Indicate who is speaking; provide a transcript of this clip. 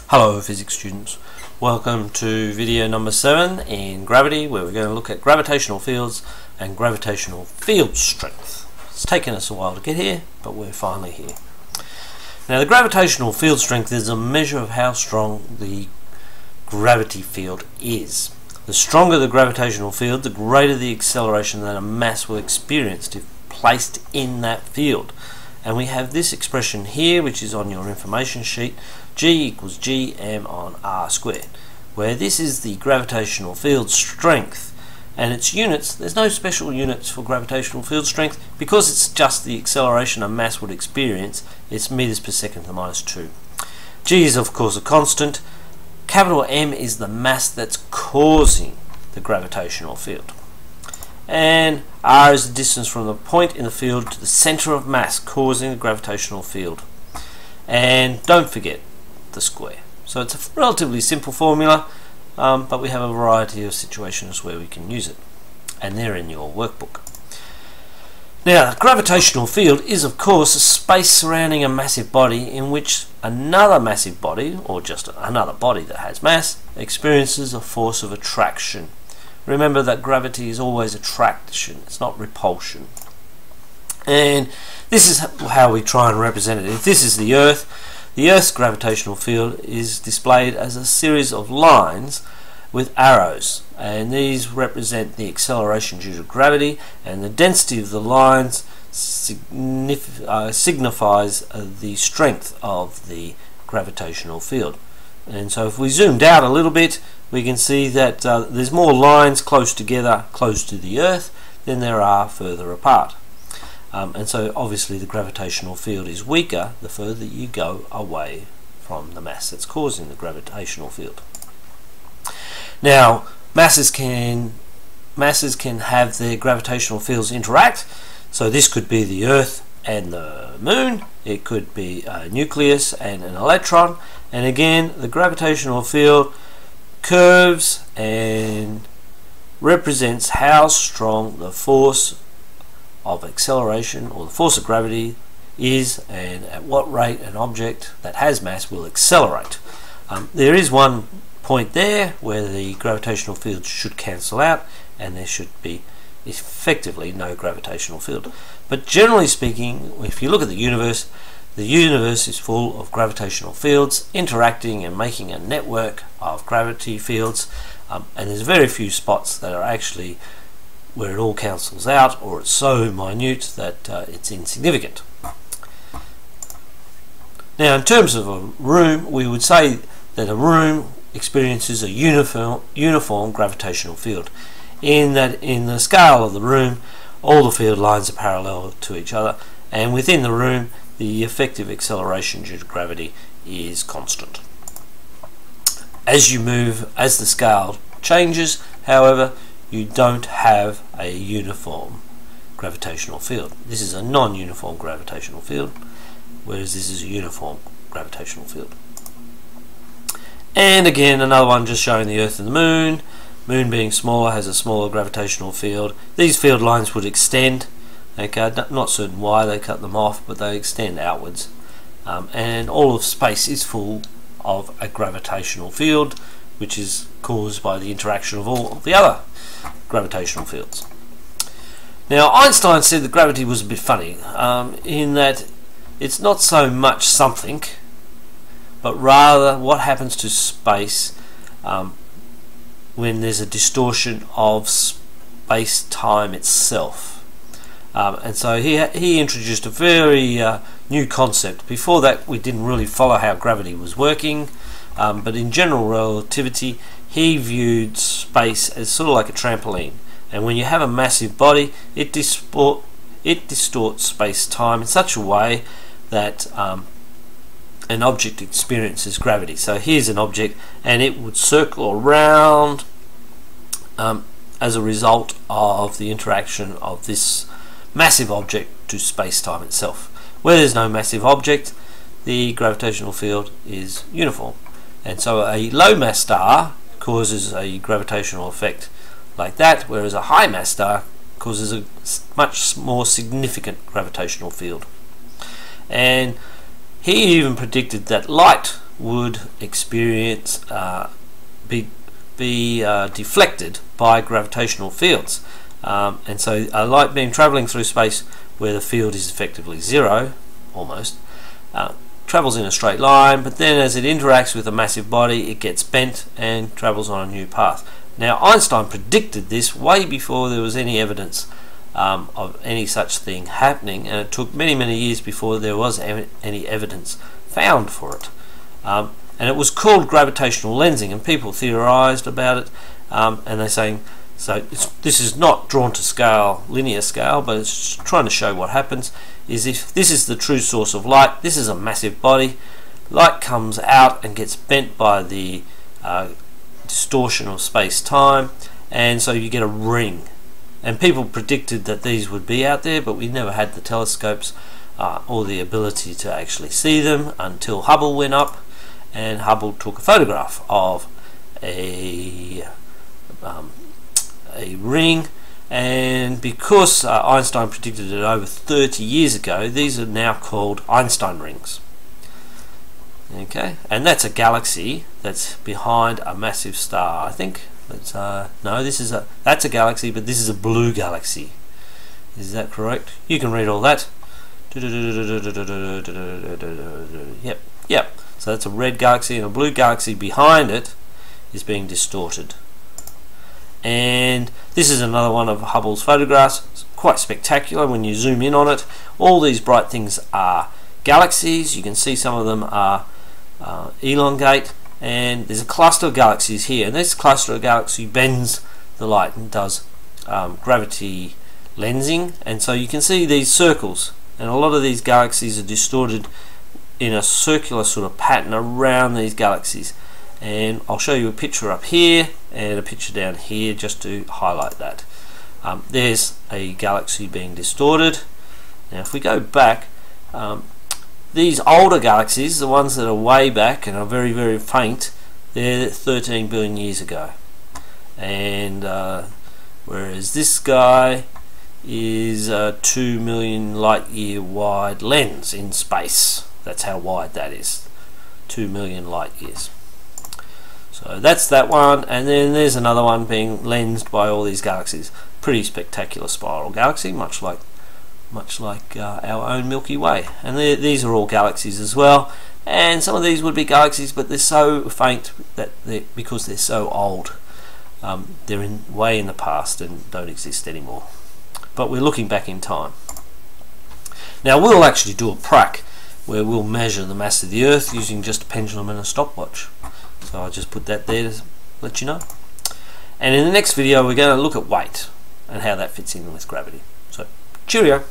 Speaker 1: Hello physics students, welcome to video number 7 in gravity, where we're going to look at gravitational fields and gravitational field strength. It's taken us a while to get here, but we're finally here. Now the gravitational field strength is a measure of how strong the gravity field is. The stronger the gravitational field, the greater the acceleration that a mass will experience if placed in that field. And we have this expression here, which is on your information sheet, G equals gm on r squared, where this is the gravitational field strength, and its units, there's no special units for gravitational field strength because it's just the acceleration a mass would experience. It's meters per second to the minus 2. G is of course a constant. Capital M is the mass that's causing the gravitational field, and r is the distance from the point in the field to the center of mass causing the gravitational field. And don't forget the square. So it's a relatively simple formula, but we have a variety of situations where we can use it, and they're in your workbook. Now, the gravitational field is of course a space surrounding a massive body in which another massive body, or just another body that has mass, experiences a force of attraction. Remember that gravity is always attraction, it's not repulsion. And this is how we try and represent it. If this is the Earth's gravitational field is displayed as a series of lines with arrows, and these represent the acceleration due to gravity, and the density of the lines signifies the strength of the gravitational field. And so if we zoomed out a little bit, we can see that there's more lines close together, close to the Earth, than there are further apart. And so obviously the gravitational field is weaker the further you go away from the mass that's causing the gravitational field. Now masses can have their gravitational fields interact. So this could be the Earth and the Moon, it could be a nucleus and an electron, and again the gravitational field curves and represents how strong the force of acceleration, or the force of gravity, is, and at what rate an object that has mass will accelerate. There is one point there where the gravitational field should cancel out and there should be effectively no gravitational field. But generally speaking, if you look at the universe is full of gravitational fields interacting and making a network of gravity fields, and there's very few spots that are actually where it all cancels out, or it's so minute that it's insignificant. Now in terms of a room, we would say that a room experiences a uniform gravitational field, in that in the scale of the room all the field lines are parallel to each other, and within the room the effective acceleration due to gravity is constant. As the scale changes, however, you don't have a uniform gravitational field. This is a non-uniform gravitational field, whereas this is a uniform gravitational field. And again, another one just showing the Earth and the Moon. Moon being smaller has a smaller gravitational field. These field lines would extend. Okay, not certain why they cut them off, but they extend outwards. And all of space is full of a gravitational field, which is caused by the interaction of all the other gravitational fields. Now Einstein said that gravity was a bit funny, in that it's not so much something, but rather what happens to space when there's a distortion of space-time itself. And so he introduced a very new concept. Before that we didn't really follow how gravity was working, but in general relativity he viewed space as sort of like a trampoline, and when you have a massive body it distorts space-time in such a way that an object experiences gravity. So here's an object and it would circle around as a result of the interaction of this massive object to space-time itself. Where there's no massive object, the gravitational field is uniform, and so a low mass star causes a gravitational effect like that, whereas a high mass star causes a much more significant gravitational field. And he even predicted that light would experience be deflected by gravitational fields, and so a light beam travelling through space where the field is effectively zero, almost, travels in a straight line, but then as it interacts with a massive body it gets bent and travels on a new path. Now Einstein predicted this way before there was any evidence of any such thing happening, and it took many years before there was any evidence found for it. And it was called gravitational lensing, and people theorized about it, and they're saying, so this is not drawn to scale, linear scale, but it's trying to show what happens is if this is the true source of light, this is a massive body, light comes out and gets bent by the distortion of space-time, and so you get a ring. And people predicted that these would be out there, but we never had the telescopes or the ability to actually see them until Hubble went up, and Hubble took a photograph of a ring, and because Einstein predicted it over 30 years ago, these are now called Einstein rings. Okay, and that's a galaxy that's behind a massive star, I think. But no, that's a galaxy, but this is a blue galaxy. Is that correct? You can read all that. Yep. So that's a red galaxy, and a blue galaxy behind it is being distorted. And this is another one of Hubble's photographs. It's quite spectacular when you zoom in on it. All these bright things are galaxies. You can see some of them are elongate, and there's a cluster of galaxies here, and this cluster of galaxies bends the light and does gravity lensing, and so you can see these circles, and a lot of these galaxies are distorted in a circular sort of pattern around these galaxies. And I'll show you a picture up here and a picture down here just to highlight that. There's a galaxy being distorted. Now if we go back, these older galaxies, the ones that are way back and are very faint, they're 13 billion years ago, and whereas this guy is a 2 million light year wide lens in space. That's how wide that is, 2 million light years. So that's that one, and then there's another one being lensed by all these galaxies. Pretty spectacular spiral galaxy, much like our own Milky Way. And these are all galaxies as well, and some of these would be galaxies, but they're so faint that because they're so old, they're way in the past and don't exist anymore. But we're looking back in time. Now we'll actually do a prac where we'll measure the mass of the Earth using just a pendulum and a stopwatch. So I'll just put that there to let you know. And in the next video we're going to look at weight and how that fits in with gravity. So cheerio!